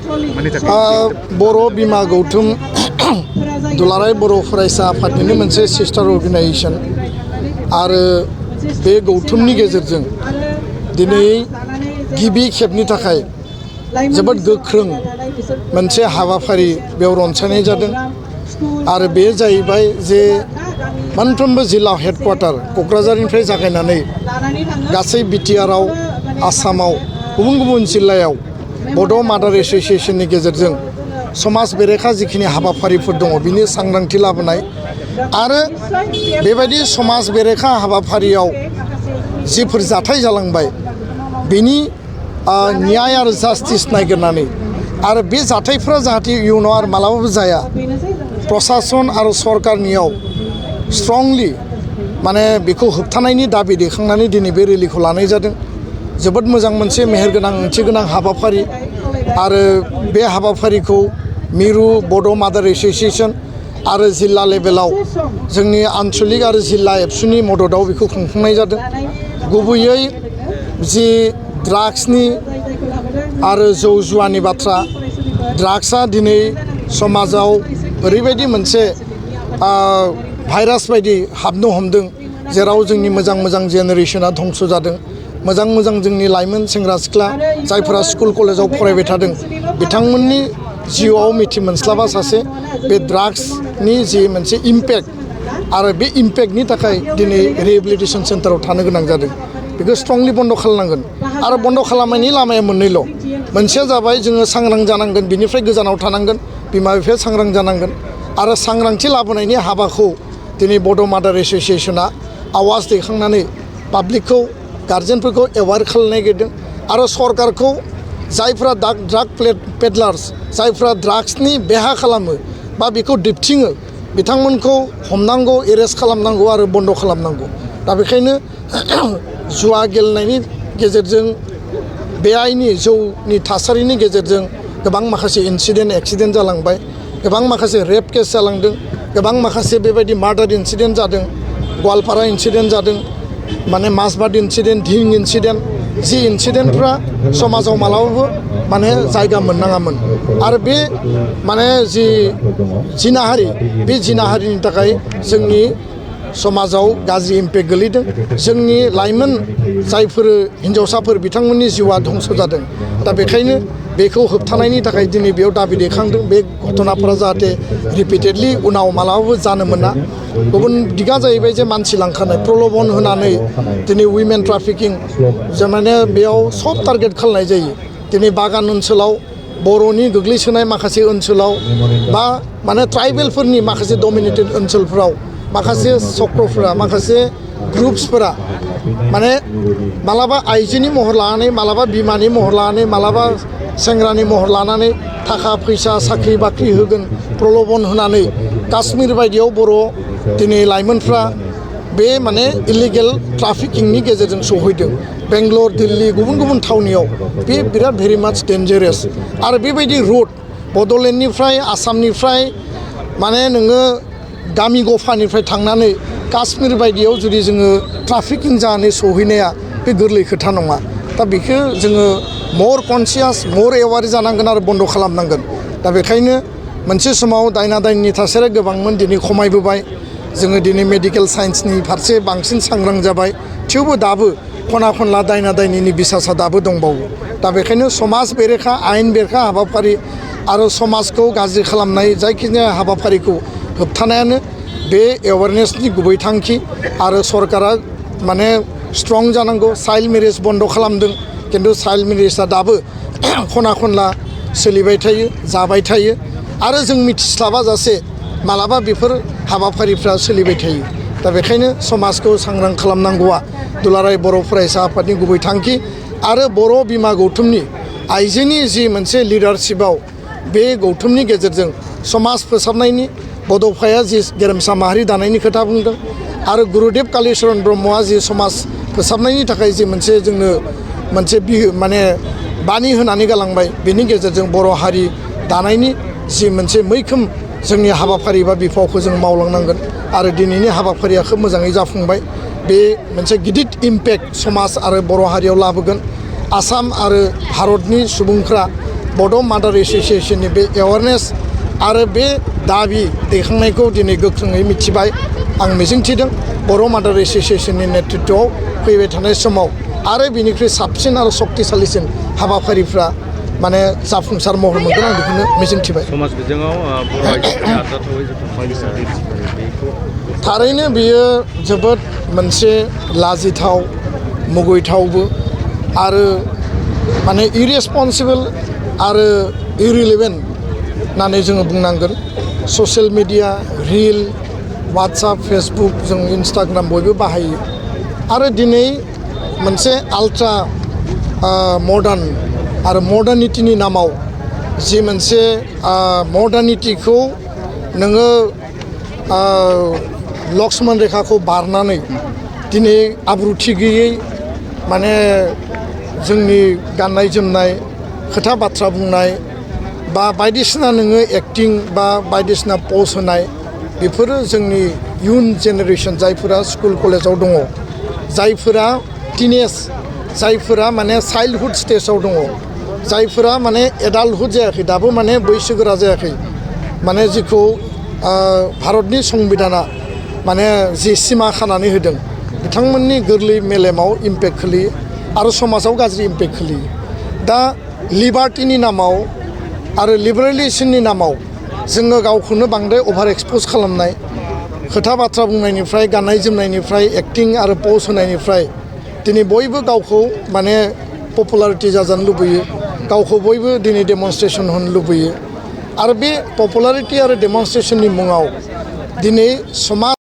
बर' बिमा गौतम दुलाराय बर' फरायसा आफादनिनो मोनसे सिस्टार अर्गेनाइजेशन आरो बे गौतमनि गेजेरजों दिनै गिबि खेबनि थाखाय जोबोद गोख्रों मोनसे हाबाफारि बेयाव रनसायनाय जादों आरो बे जाहैबाय जे मोनफ्रोमबो जिल्ला हेडक्वार्टार क'क्राझारनिफ्राय जागायनानै गासै बिटिआरआव आसामाव गुबुन गुबुन जिल्लायाव बड' मादार एस'सिएशननि गेजेरजों समाज बेरेखा जिखिनि हाबाफारिफोर दङ बिनि सांग्रांथि लाबोनाय आरो बेबायदि समाज बेरेखा हाबाफारियाव जिफोर जाथाय जालांबाय बिनि न्याय आरो जास्टिस नागिरनानै आरो बे जाथायफोरा जाहाथे इयुनाव आरो मालाबाबो जाया प्रशासन आरो सरकारनियाव स्ट्रंलि माने बेखौ होबथानायनि दाबि दैखांनानै दिनै बे रेलिखौ लानाय जादों। जोबोद मोजां मोनसे मेहेरगोनां ओंथिगोनां हाबाफारि आरो बे हाबाफारिखौ मिरु बड' मादार एस'सिएशन आरो जिल्ला लेभेलाव जोंनि आन्चलिक आरो जिल्ला एबसुनि मददाव बेखौ खुंफुंनाय जादों। गुबैयै जि ड्राग्सनि आरो जौ जुवानि बाथ्रा ड्राग्सआ दिनै समाजाव ओरैबायदि मोनसे भाइरास बायदि हाबनो हमदों जेराव जोंनि मोजां मोजां जेनेरेशना धंस जादों। मोजां मोजां जोंनि लाइमोन सेंग्रा सिख्ला जायफोरा स्कुल कलेजाव फरायबाय थादों बिथांमोननि जिउआव मिथि मोनस्लाबा सासे बे ड्राग्सनि जि मोनसे इम्पेक्ट आरो बे इम्पेक्टनि थाखाय दिनै रिहेबिलिटेसन सेन्टाराव थानो गोनां जादों। बेखौ स्ट्रंलि बन्द खालामनांगोन आरो बन्द खालामनायनि लामाया मोननैल'। मोनसेया जाबाय जोङो सांग्रां जानांगोन, बिनिफ्राय गोजानाव थानांगोन, बिमा बिफाया सांग्रां जानांगोन आरो सांग्रांथि लाबोनायनि हाबाखौ दिनै बड' मादार एस'सिएशना आवाज दैखांनानै पाब्लिकखौ गार्जेनफोरखौ एवार खालामनो नागिरदों आरो सरकारखौ जायफ्रा ड्राग पेडलार्स जायफ्रा ड्राग्सनि बेहा खालामो बा बेखौ दिबथिङो बिथांमोनखौ हमनांगौ, एरेस्ट खालामनांगौ आरो बन्द खालामनांगौ। दा बेखायनो जुवा गेलेनायनि गेजेरजों बेआइनि जौनि थासारिनि गेजेरजों गोबां माखासे इन्सिडेन्ट एक्सिडेन्ट जालांबाय, गोबां माखासे रेप केस जालांदों, गोबां माखासे बेबायदि मार्डार इन्सिडेन्ट जादों, गवालपारा इन्सिडेन्ट जादों, माने मासबाद इन्सिडेन्ट, धिं इन्सिडेन्ट, जि इन्सिडेन्टफ्रा समाजाव मालाबाबो माने जायगा मोननाङामोन आरो बे माने जि जिनाहारि बे जिनाहारिनि थाखाय जोंनि समाजाव गाज्रि इम्पेक्ट गोलैदों। जोंनि लाइमोन जायफोर हिन्जावसाफोर बिथांमोननि जिउआ धंस जादों। दा बेखायनो बेखौ होबथानायनि थाखाय दिनै बेयाव दाबि दैखांदों बे घटनाफोरा जाहाथे रिपिटेडलि उनाव मालाबाबो जानो मोना। गुबुन दिगा जाहैबाय जे मानसि लांखानाय प्रलबन होनानै दिनै उइमेन ट्राफिकिं माने बेयाव सब टारगेट खालामनाय जायो। दिनै बागान ओनसोलाव बर'नि गोग्लैसोनाय माखासे ओनसोलाव बा माने ट्राइबेलफोरनि माखासे डमिनेटेड ओनसोलफोराव माखासे चक्रफोरा माखासे ग्रुप्सफोरा माने मालाबा आइजोनि महर लानानै, मालाबा बिमानि महर लानानै, मालाबा सेंग्रानि महर लानानै थाखा फैसा साख्रि बाख्रि होगोन प्रलबन होनानै काश्मीर बायदियाव बर' दिनै लाइमोनफ्रा बे माने इलिगेल ट्राफिकिंनि गेजेरजों सहैदों। बेंगलर, दिल्ली, गुबुन गुबुन थावनियाव बे बिराद भेरि माच डेन्जारास आरो बेबायदि रुट बड'लेण्डनिफ्राय आसामनिफ्राय माने नोङो गामि गफानिफ्राय थांनानै काश्मीर बायदियाव जुदि जोङो ट्राफिकिं जानानै सहैनाया बे गोरलै खोथा नङा। दा बेखौ जोङो मर कनसियास, मर एवार जानांगोन आरो बन्द खालामनांगोन। दा बेखायनो मोनसे समाव दायना दायनिनि थासारिया गोबांमोन, दिनै खमायबोबाय। जोङो दिनै मेडिकेल साइन्सनि फारसे बांसिन सांग्रां जाबाय, थेवबो दाबो खना खनला दायना दायनिनि बिसासा दाबो दंबावो। दा बेखायनो समाज बेरेखा, आयेन बेरेखा हाबाफारि आरो समाजखौ गाज्रि खालामनाय जायखिजाया हाबाफारिखौ होबथानायानो बे एवारनेसनि गुबै थांखि आरो सरकारा माने स्ट्रं जानांगौ। चाइल्ड मेरेज बन्द खालामदों, खिन्थु चाइल्ड मेरेजआ दाबो खना खनला सोलिबाय थायो, जाबाय थायो आरो जों मिथिस्लाबा जासे मालाबा बेफोर हाबाफारिफ्रा सोलिबाय थायो। दा बेखायनो समाजखौ सांग्रां खालामनांगौआ दुलाराय बर' फरायसा आफादनि गुबै थांखि आरो बर' बिमा गौतमनि आइजोनि जि मोनसे लिडारशिपआव बे गौतमनि गेजेरजों समाज फोसाबनायनि बड'फाया जि गेरेमसा माहारि दानायनि खोथा बुंदों आरो गुरुदेब कालिचरन ब्रह्मआ जि समाज फोसाबनायनि थाखाय जि मोनसे जोंनो मोनसे माने बानि होनानै गालांबाय, बेनि गेजेरजों बर' हारि दानायनि जि मोनसे मैखोम जोंनि हाबाफारि बा बिफावखौ जों मावलांनांगोन आरो दिनैनि हाबाफारिया खोब मोजाङै जाफुंबाय। बे मोनसे गिदिर इम्पेक्ट समाज आरो बर' हारियाव लाबोगोन। आसाम आरो भारतनि सुबुंफ्रा बड' मादार एस'सियेसननि बे एवारनेस आरो बे दाबि दैखांनायखौ दिनै गोख्रोङै मिथिबाय आं मिजिंथिदों बर' मादार एस'सियेसननि नेतृत्वआव फैबाय थानाय समाव आरो बिनिख्रुइ साबसिन आरो सक्तिशालिसिन हाबाफारिफ्रा माने जाफुंसार महर मोनगोन आं बेखौनो मिजिंथिबाय। समाज बिजोङाव बर' आइजोफोरनि आरजाथावै बेखौ थारैनो बियो जोबोद मोनसे लाजिथाव मुगैथावबो आरो माने इरेसपन्सिबोल आरो इरिलेभेन्ट होननानै जोङो बुंनांगोन। Social media reel WhatsApp Facebook जों इन्स्टाग्राम बयबो बाहायो आरो दिनै मोनसे आल्ट्रा मडार्न आरो मडार्निटिनि नामाव जि मोनसे मडार्निटिखौ नोङो लक्ष्मण रेखाखौ बारनानै दिनै आब्रुथि गैयै माने जोंनि गाननाय जोमनाय खोथा बाथ्रा बुंनाय बा बायदिसिना नोङो एक्टिं बा बायदिसिना पस्ट होनाय बेफोरो जोंनि इयुन जेनेरेसन जायफोरा स्कुल कलेजाव दङ जायफोरा टिनेज जायफोरा माने चाइल्डहुड स्टेजाव दङ जायफोरा माने एडाल्टहुड जायाखै दाबो माने बैसोगोरा जायाखै माने जिखौ भारतनि संबिधाना माने जि सिमा खानानै होदों बिथांमोननि गोरलै मेलेमाव इम्पेक्ट खोलैयो आरो समाजाव गाज्रि इम्पेक्ट खोलैयो। दा लिबार्टिनि नामाव आरो लिबारेलिजमनि नामाव जोङो गावखौनो बांद्राय अभार एक्सप'ज खालामनाय खोथा बाथ्रा बुंनायनिफ्राय गाननाय जोमनायनिफ्राय एक्टिं आरो पस्ट होनायनिफ्राय दिनै बयबो गावखौ माने पपुलारिटि जाजानो लुबैयो गावखौ बयबो दिनै डेमनस्ट्रेसन होनो लुबैयो आरो बे पपुलारिटि आरो डेमनस्ट्रेसननि मुङाव दिनै समाज